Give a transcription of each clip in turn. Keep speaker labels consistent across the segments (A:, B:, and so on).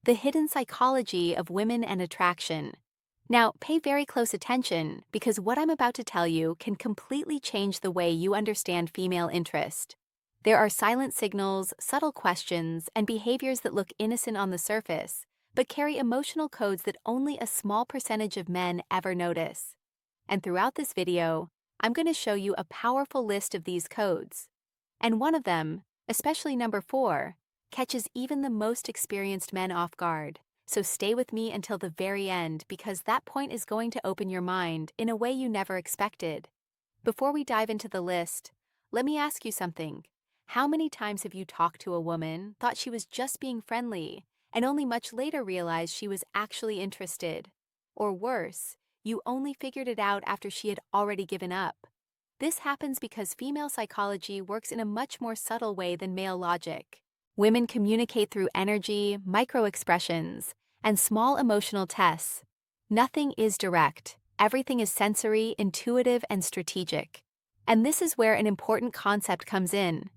A: the hidden psychology of women and attraction. Now, pay very close attention because what I'm about to tell you can completely change the way you understand female interest. There are silent signals, subtle questions, and behaviors that look innocent on the surface, but carry emotional codes that only a small percentage of men ever notice. And throughout this video, I'm going to show you a powerful list of these codes. And one of them, especially number 4, catches even the most experienced men off guard. So stay with me until the very end because that point is going to open your mind in a way you never expected. Before we dive into the list, let me ask you something. How many times have you talked to a woman, thought she was just being friendly, and only much later realized she was actually interested? Or worse, you only figured it out after she had already given up. This happens because female psychology works in a much more subtle way than male logic. Women communicate through energy, micro-expressions, and small emotional tests. Nothing is direct. Everything is sensory, intuitive, and strategic. And this is where an important concept comes in.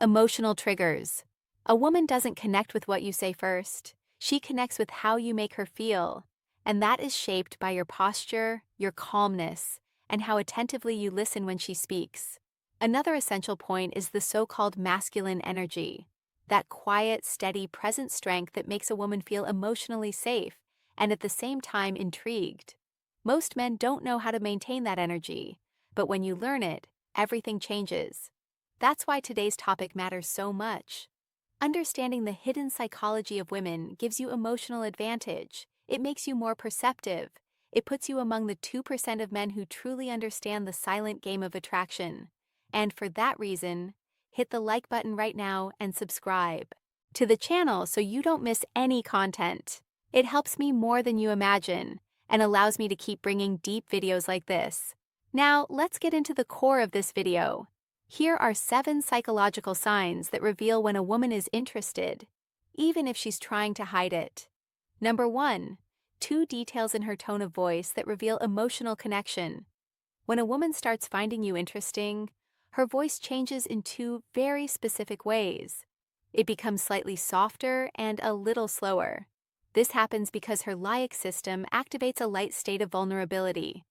A: Emotional triggers. A woman doesn't connect with what you say first. She connects with how you make her feel. And that is shaped by your posture, your calmness, and how attentively you listen when she speaks. Another essential point is the so-called masculine energy. That quiet, steady, present strength that makes a woman feel emotionally safe and at the same time intrigued. Most men don't know how to maintain that energy, but when you learn it, everything changes. That's why today's topic matters so much. Understanding the hidden psychology of women gives you emotional advantage. It makes you more perceptive. It puts you among the 2% of men who truly understand the silent game of attraction. And for that reason, hit the like button right now and subscribe to the channel so you don't miss any content. It helps me more than you imagine and allows me to keep bringing deep videos like this. Now, let's get into the core of this video. Here are 7 psychological signs that reveal when a woman is interested, even if she's trying to hide it. Number 1, 2 details in her tone of voice that reveal emotional connection. When a woman starts finding you interesting, her voice changes in 2 very specific ways. It becomes slightly softer and a little slower. This happens because her limbic system activates a light state of vulnerability.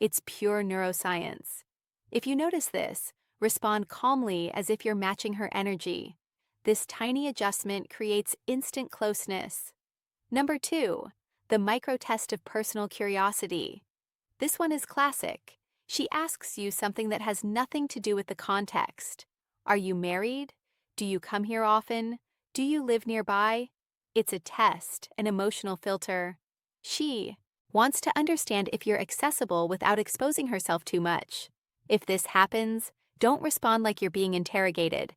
A: It's pure neuroscience. If you notice this, respond calmly as if you're matching her energy. This tiny adjustment creates instant closeness. Number 2, the micro test of personal curiosity. This one is classic. She asks you something that has nothing to do with the context. Are you married? Do you come here often? Do you live nearby? It's a test, an emotional filter. She wants to understand if you're accessible without exposing herself too much. If this happens, don't respond like you're being interrogated.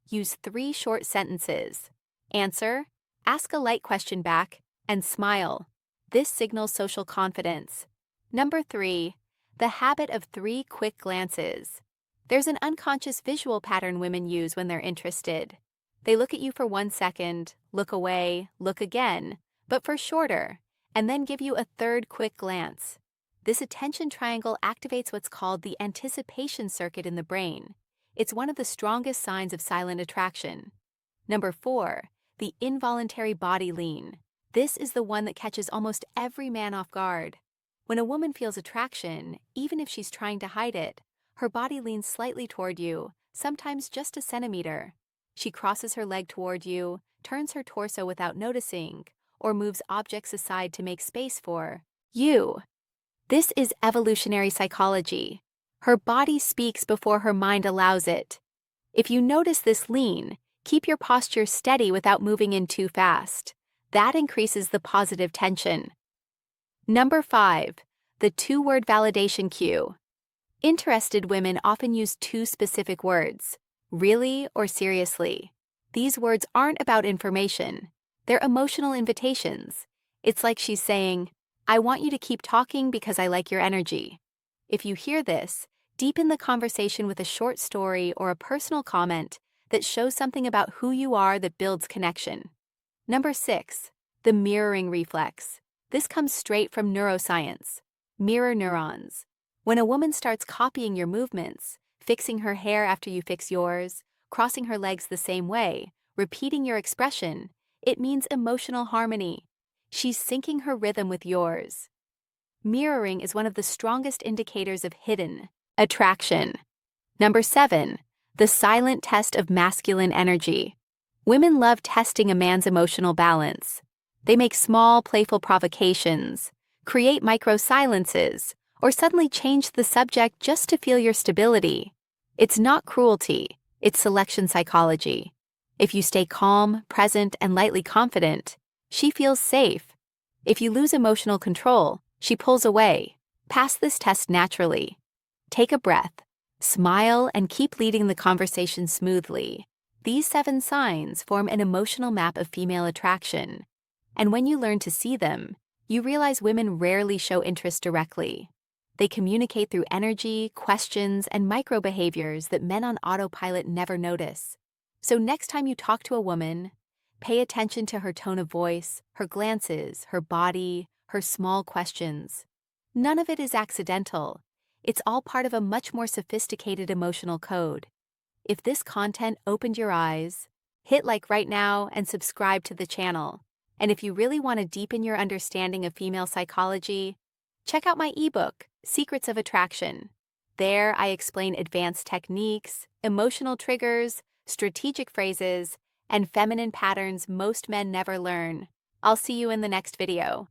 A: Use 3 short sentences. Answer, ask a light question back, and smile. This signals social confidence. Number 3, the habit of 3 quick glances. There's an unconscious visual pattern women use when they're interested. They look at you for 1 second, look away, look again, but for shorter, and then give you a 3rd quick glance. This attention triangle activates what's called the anticipation circuit in the brain. It's one of the strongest signs of silent attraction. Number 4, the involuntary body lean. This is the one that catches almost every man off guard. When a woman feels attraction, even if she's trying to hide it, her body leans slightly toward you, sometimes just a centimeter. She crosses her leg toward you, turns her torso without noticing, or moves objects aside to make space for you. This is evolutionary psychology. Her body speaks before her mind allows it. If you notice this lean, keep your posture steady without moving in too fast. That increases the positive tension. Number 5, the 2-word validation cue. Interested women often use 2 specific words, really or seriously. These words aren't about information. They're emotional invitations. It's like she's saying, I want you to keep talking because I like your energy. If you hear this, deepen the conversation with a short story or a personal comment that shows something about who you are that builds connection. Number 6, the mirroring reflex. This comes straight from neuroscience. Mirror neurons. When a woman starts copying your movements, fixing her hair after you fix yours, crossing her legs the same way, repeating your expression, It means emotional harmony. She's syncing her rhythm with yours. Mirroring is one of the strongest indicators of hidden attraction. Number 7, the silent test of masculine energy. Women love testing a man's emotional balance. They make small, playful provocations, create micro-silences, or suddenly change the subject just to feel your stability. It's not cruelty, it's selection psychology. If you stay calm, present, and lightly confident, she feels safe. If you lose emotional control, she pulls away. Pass this test naturally. Take a breath, smile, and keep leading the conversation smoothly. These 7 signs form an emotional map of female attraction. And when you learn to see them, you realize women rarely show interest directly. They communicate through energy, questions, and micro-behaviors that men on autopilot never notice. So next time you talk to a woman, pay attention to her tone of voice, her glances, her body, her small questions. None of it is accidental. It's all part of a much more sophisticated emotional code. If this content opened your eyes, hit like right now and subscribe to the channel. And if you really want to deepen your understanding of female psychology, check out my ebook, Secrets of Attraction. There, I explain advanced techniques, emotional triggers, strategic phrases, and feminine patterns most men never learn. I'll see you in the next video.